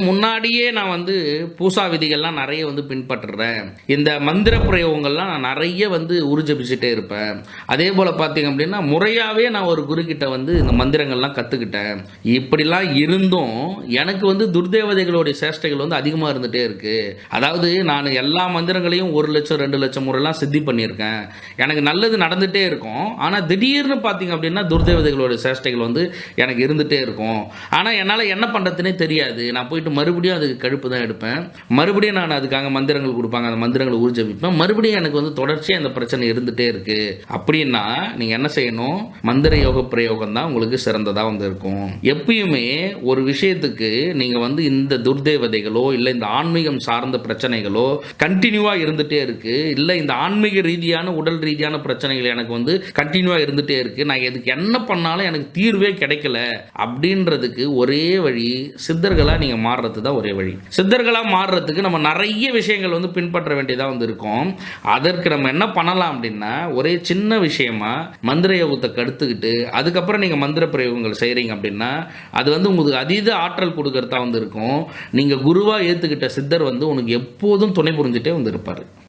முன்னாடியே நான் பூசா விதிகள்லாம் நெறைய பின்பற்றுறேன். இந்த மந்திர பிரயோகங்கள்லாம் நான் நெறைய உருஜபிச்சுட்டே இருப்பேன். அதேபோல பார்த்தீங்க அப்டின்னா, முறையாவே நான் ஒரு குருக்கிட்ட இந்த மந்திரங்கள்லாம் கத்துக்கிட்டேன். இப்படிலாம் இருந்தும், எனக்கு துர்தேவதைகளுடைய சேஷ்டைகள் அதிகமா இருந்துட்டே இருக்கு. அதாவது நான் எல்லா மந்திரங்களையும் 1,00,000 2,00,000 முறைலாம் சித்தி பண்ணியிருக்கேன். எனக்கு நல்லது நடந்துட்டே இருக்கும். ஆனா திடீர்னு பார்த்தீங்க அப்டின்னா, துர்தேவதைகளுடைய சேஷ்டைகள் எனக்கு இருந்துட்டே இருக்கும். ஆனா என்னால என்ன பண்றதுன்னே தெரியாது. நான் போயிட்டு மறுபடியும் அதுக்கு கடுப்பு தான் எடுப்பேன். மறுபடியும் நான் அதுக்காக மந்திரங்கள் குடுப்பாங்க. அந்த மந்திரங்கள ஊர்ஜபிப்பேன். மறுபடியும் எனக்கு தொடர்ச்சியா இந்த பிரச்சனை இருந்துட்டே இருக்கு. அப்படின்னா நீங்க என்ன செய்யணும்? மந்திர யோக பிரயோகம் தான் உங்களுக்கு சிறந்ததா இருக்கும். எப்பயுமே ஒரு விஷயத்துக்கு நீங்க இந்த துர்தேவதைகளோ, இல்ல இந்த ஆன்மீகம் சார்ந்த பிரச்சனைகளோ கன்டினியூவா இருந்துட்டே இருக்கு. இல்ல இந்த ஆன்மீக ரீதியான, உடல் ரீதியான பிரச்சனைகள் எனக்கு கன்டினியூவா இருந்துட்டே இருக்கு. நான் இதுக்கு என்ன பண்ணாலும் எனக்கு தீர்வே கிடைக்கல அப்படின்றதுக்கு ஒரே வழி சித்தர்களா நீங்க மாறுறது தான் ஒரே வழி. சித்தர்களா மாறுறதுக்கு நம்ம நிறைய விஷயங்கள் பின்பற்ற வேண்டியதா இருக்கும். அதற்கு நம்ம என்ன பண்ணலாம் அப்படின்னா, ஒரே சின்ன விஷயமா மந்திர யோகத்தை கடுத்துக்கிட்டு அதுக்கப்புறம் நீங்க மந்திர பிரயோகங்கள் செய்றீங்க அப்படின்னா, அது உங்களுக்கு அதீத ஆற்றல் கொடுக்கறதா இருக்கும். நீங்க குருவா ஏத்துக்கிட்ட சித்தர் உனக்கு எப்போதும் துணை புரிஞ்சுட்டே இருப்பாரு.